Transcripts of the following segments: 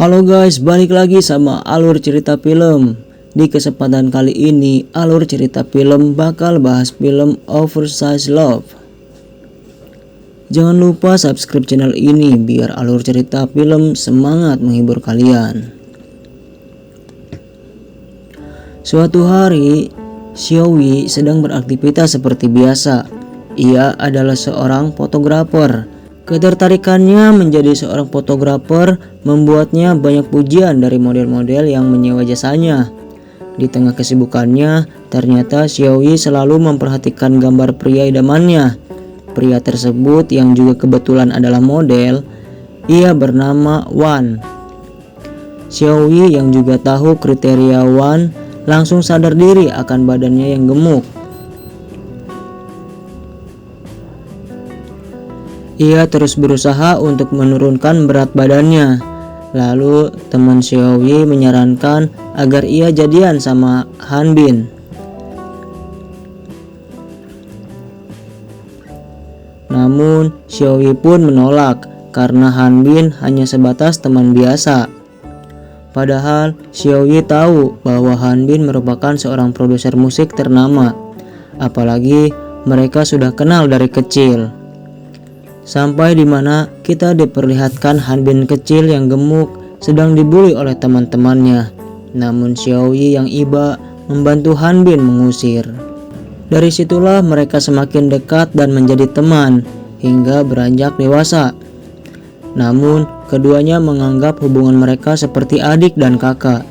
Halo guys, balik lagi sama Alur Cerita Film. Di kesempatan kali ini, Alur Cerita Film bakal bahas film Oversized Love. Jangan lupa subscribe channel ini biar Alur Cerita Film semangat menghibur kalian. Suatu hari, Xiaoyi sedang beraktivitas seperti biasa. Ia adalah seorang fotografer. Ketertarikannya menjadi seorang fotografer membuatnya banyak pujian dari model-model yang menyewa jasanya. Di tengah kesibukannya, ternyata Xiaoyi selalu memperhatikan gambar pria idamannya. Pria tersebut yang juga kebetulan adalah model, ia bernama Wan. Xiaoyi yang juga tahu kriteria Wan langsung sadar diri akan badannya yang gemuk. Ia terus berusaha untuk menurunkan berat badannya. Lalu teman Xiaoyi menyarankan agar ia jadian sama Han Bin. Namun Xiaoyi pun menolak karena Han Bin hanya sebatas teman biasa. Padahal Xiaoyi tahu bahwa Han Bin merupakan seorang produser musik ternama. Apalagi mereka sudah kenal dari kecil. Sampai di mana kita diperlihatkan Han Bin kecil yang gemuk sedang dibully oleh teman-temannya. Namun Xiaoyi yang iba membantu Han Bin mengusir. Dari situlah mereka semakin dekat dan menjadi teman hingga beranjak dewasa. Namun keduanya menganggap hubungan mereka seperti adik dan kakak.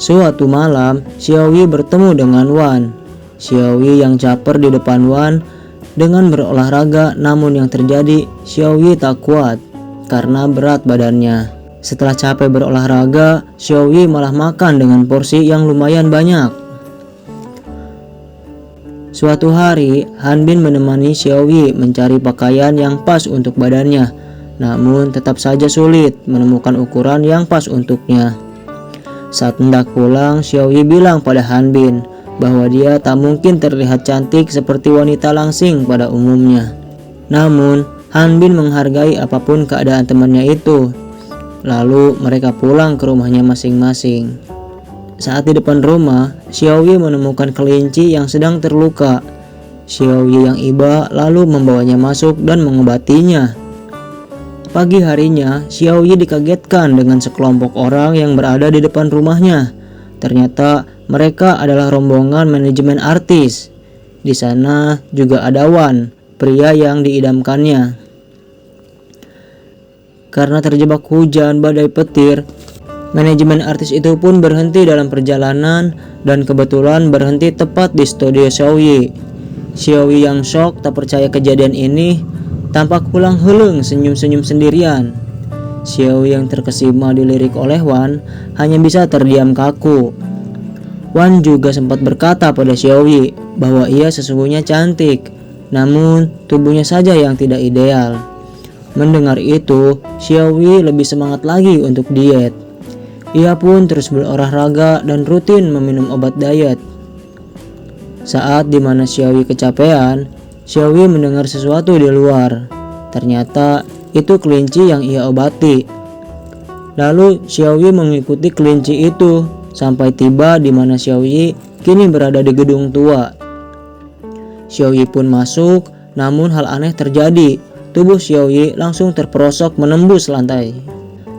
Suatu malam Xiaoyi bertemu dengan Wan. Xiaoyi yang caper di depan Wan dengan berolahraga, namun yang terjadi Xiaoyi tak kuat karena berat badannya. Setelah capek berolahraga, Xiaoyi malah makan dengan porsi yang lumayan banyak. Suatu hari, Han Bin menemani Xiaoyi mencari pakaian yang pas untuk badannya, namun tetap saja sulit menemukan ukuran yang pas untuknya. Saat hendak pulang, Xiaoyi bilang pada Han Bin bahwa dia tak mungkin terlihat cantik seperti wanita langsing pada umumnya. Namun, Han Bin menghargai apapun keadaan temannya itu. Lalu mereka pulang ke rumahnya masing-masing. Saat di depan rumah, Xiaoyi menemukan kelinci yang sedang terluka. Xiaoyi yang iba lalu membawanya masuk dan mengobatinya. Pagi harinya, Xiaoyi dikagetkan dengan sekelompok orang yang berada di depan rumahnya. Ternyata mereka adalah rombongan manajemen artis. Di sana juga ada Wan, pria yang diidamkannya. Karena terjebak hujan badai petir, manajemen artis itu pun berhenti dalam perjalanan dan kebetulan berhenti tepat di studio Xiaoyi. Xiaoyi yang shock tak percaya kejadian ini, tampak pulang hulung senyum-senyum sendirian. Xiaoyi yang terkesima dilirik oleh Wan hanya bisa terdiam kaku. Wan juga sempat berkata pada Xiaoyi bahwa ia sesungguhnya cantik, namun tubuhnya saja yang tidak ideal. Mendengar itu, Xiaoyi lebih semangat lagi untuk diet. Ia pun terus berolahraga dan rutin meminum obat diet. Saat dimana Xiaoyi kecapean, Xiaoyi mendengar sesuatu di luar. Ternyata itu kelinci yang ia obati. Lalu Xiaoyi mengikuti kelinci itu sampai tiba di mana Xiaoyi kini berada di gedung tua. Xiaoyi pun masuk, namun hal aneh terjadi. Tubuh Xiaoyi langsung terperosok menembus lantai.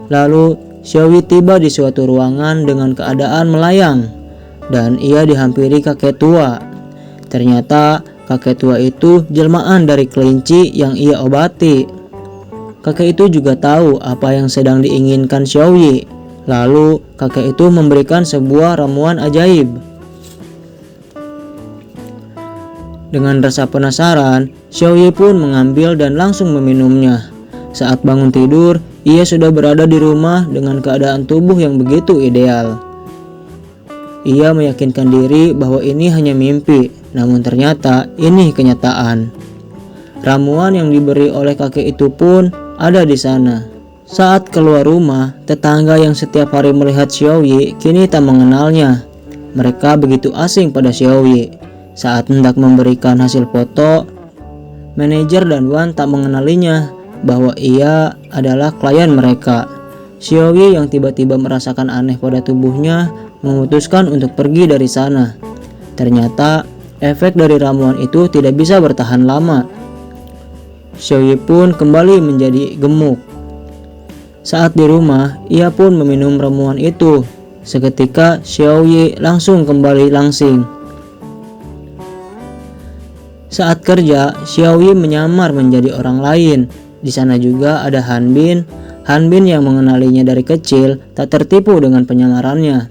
Lalu Xiaoyi tiba di suatu ruangan dengan keadaan melayang dan ia dihampiri kakek tua. Ternyata kakek tua itu jelmaan dari kelinci yang ia obati. Kakek itu juga tahu apa yang sedang diinginkan Xiaoyi. Lalu kakek itu memberikan sebuah ramuan ajaib. Dengan rasa penasaran, Xiaoyi pun mengambil dan langsung meminumnya. Saat bangun tidur, ia sudah berada di rumah dengan keadaan tubuh yang begitu ideal. Ia meyakinkan diri bahwa ini hanya mimpi, namun ternyata ini kenyataan. Ramuan yang diberi oleh kakek itu pun ada di sana. Saat keluar rumah, tetangga yang setiap hari melihat Xiaoyi kini tak mengenalnya. Mereka begitu asing pada Xiaoyi. Saat hendak memberikan hasil foto, manajer dan Wan tak mengenalinya bahwa ia adalah klien mereka. Xiaoyi yang tiba-tiba merasakan aneh pada tubuhnya memutuskan untuk pergi dari sana. Ternyata efek dari ramuan itu tidak bisa bertahan lama. Xiaoyi pun kembali menjadi gemuk. Saat di rumah, ia pun meminum ramuan itu. Seketika Xiaoyi langsung kembali langsing. Saat kerja, Xiaoyi menyamar menjadi orang lain. Di sana juga ada Han Bin. Han Bin yang mengenalinya dari kecil tak tertipu dengan penyamarannya.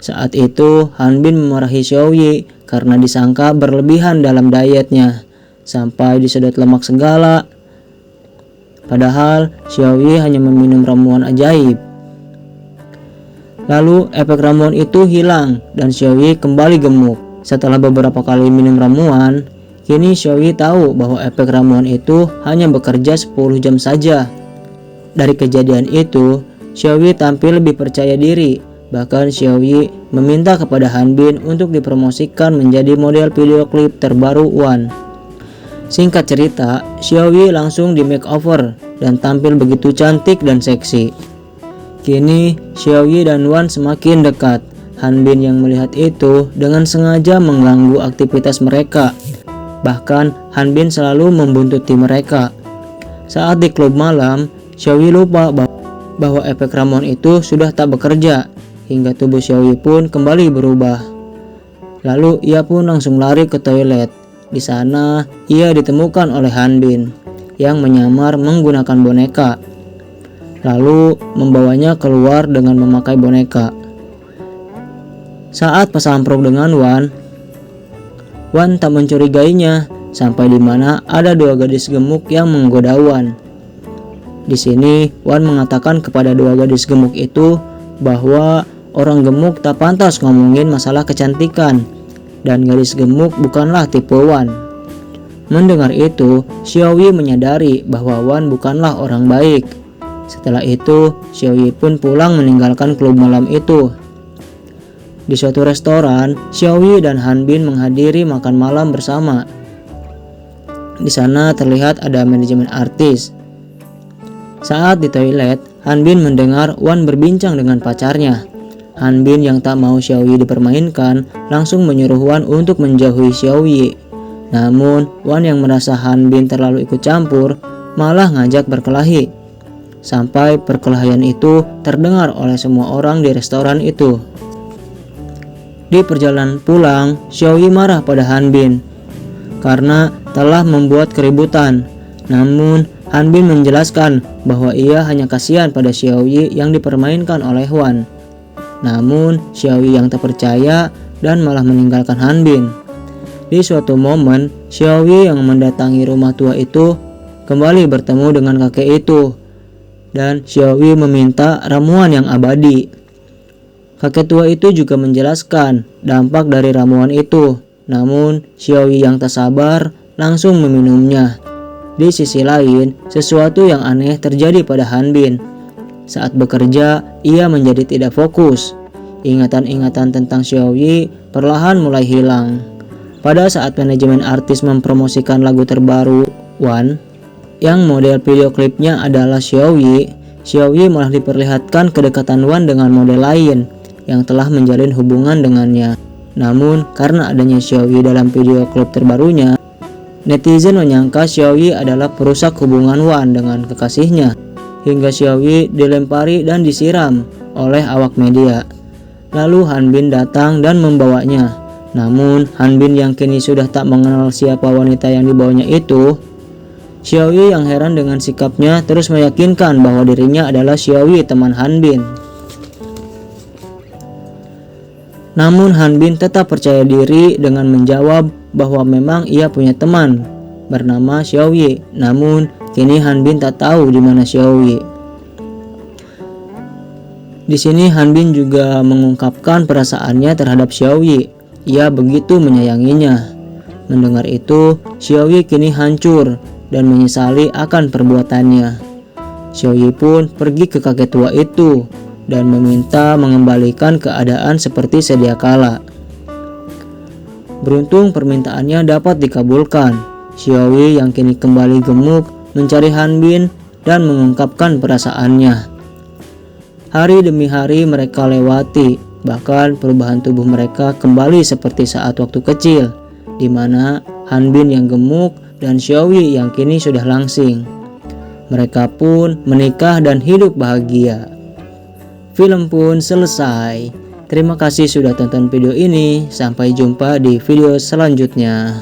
Saat itu Han Bin memarahi Xiaoyi karena disangka berlebihan dalam dietnya, sampai disedot lemak segala. Padahal Xiaoyi hanya meminum ramuan ajaib. Lalu efek ramuan itu hilang dan Xiaoyi kembali gemuk. Setelah beberapa kali minum ramuan, kini Xiaoyi tahu bahwa efek ramuan itu hanya bekerja 10 jam saja. Dari kejadian itu, Xiaoyi tampil lebih percaya diri. Bahkan Xiaoyi meminta kepada Han Bin untuk dipromosikan menjadi model video klip terbaru Wan. Singkat cerita, Xiaoyi langsung di makeover dan tampil begitu cantik dan seksi. Kini Xiaoyi dan Wan semakin dekat. Han Bin yang melihat itu dengan sengaja mengganggu aktivitas mereka. Bahkan Han Bin selalu membuntuti mereka. Saat di klub malam, Xiaoyi lupa bahwa efek ramuan itu sudah tak bekerja, hingga tubuh Xiaoyi pun kembali berubah. Lalu ia pun langsung lari ke toilet. Di sana ia ditemukan oleh Han Bin yang menyamar menggunakan boneka, lalu membawanya keluar dengan memakai boneka. Saat pasamprok dengan Wan tak mencurigainya, sampai di mana ada 2 gadis gemuk yang menggoda Wan. Di sini Wan mengatakan kepada 2 gadis gemuk itu bahwa orang gemuk tak pantas ngomongin masalah kecantikan dan gadis gemuk bukanlah tipe Wan. Mendengar itu, Xiaoyi menyadari bahwa Wan bukanlah orang baik. Setelah itu, Xiaoyi pun pulang meninggalkan klub malam itu. Di suatu restoran, Xiaoyi dan Han Bin menghadiri makan malam bersama. Di sana terlihat ada manajemen artis. Saat di toilet, Han Bin mendengar Wan berbincang dengan pacarnya. Han Bin yang tak mau Xiaoyi dipermainkan langsung menyuruh Wan untuk menjauhi Xiaoyi. Namun Wan yang merasa Han Bin terlalu ikut campur malah ngajak berkelahi. Sampai perkelahian itu terdengar oleh semua orang di restoran itu. Di perjalanan pulang, Xiaoyi marah pada Han Bin karena telah membuat keributan. Namun Han Bin menjelaskan bahwa ia hanya kasihan pada Xiaoyi yang dipermainkan oleh Wan. Namun Xiaoyi yang tak percaya dan malah meninggalkan Han Bin. Di suatu momen, Xiaoyi yang mendatangi rumah tua itu kembali bertemu dengan kakek itu, dan Xiaoyi meminta ramuan yang abadi. Kakek tua itu juga menjelaskan dampak dari ramuan itu, namun Xiaoyi yang tak sabar langsung meminumnya. Di sisi lain, sesuatu yang aneh terjadi pada Han Bin. Saat bekerja, ia menjadi tidak fokus. Ingatan-ingatan tentang Xiaoyi perlahan mulai hilang. Pada saat manajemen artis mempromosikan lagu terbaru Wan, yang model video klipnya adalah Xiaoyi malah diperlihatkan kedekatan Wan dengan model lain yang telah menjalin hubungan dengannya. Namun karena adanya Xiaoyi dalam video klip terbarunya, netizen menyangka Xiaoyi adalah perusak hubungan Wan dengan kekasihnya, hingga Xiaoyi dilempari dan disiram oleh awak media. Lalu Han Bin datang dan membawanya. Namun Han Bin yang kini sudah tak mengenal siapa wanita yang dibawanya itu, Xiaoyi yang heran dengan sikapnya terus meyakinkan bahwa dirinya adalah Xiaoyi teman Han Bin. Namun Han Bin tetap percaya diri dengan menjawab bahwa memang ia punya teman bernama Xiaoyi. Namun kini Han Bin tak tahu di mana Xiaoyi. Di sini Han Bin juga mengungkapkan perasaannya terhadap Xiaoyi. Ia begitu menyayanginya. Mendengar itu, Xiaoyi kini hancur dan menyesali akan perbuatannya. Xiaoyi pun pergi ke kakek tua itu dan meminta mengembalikan keadaan seperti sedia kala. Beruntung permintaannya dapat dikabulkan. Xiaoyi yang kini kembali gemuk mencari Han Bin dan mengungkapkan perasaannya. Hari demi hari mereka lewati, bahkan perubahan tubuh mereka kembali seperti saat waktu kecil, di mana Han Bin yang gemuk dan Xiaoyi yang kini sudah langsing. Mereka pun menikah dan hidup bahagia. Film pun selesai. Terima kasih sudah tonton video ini. Sampai jumpa di video selanjutnya.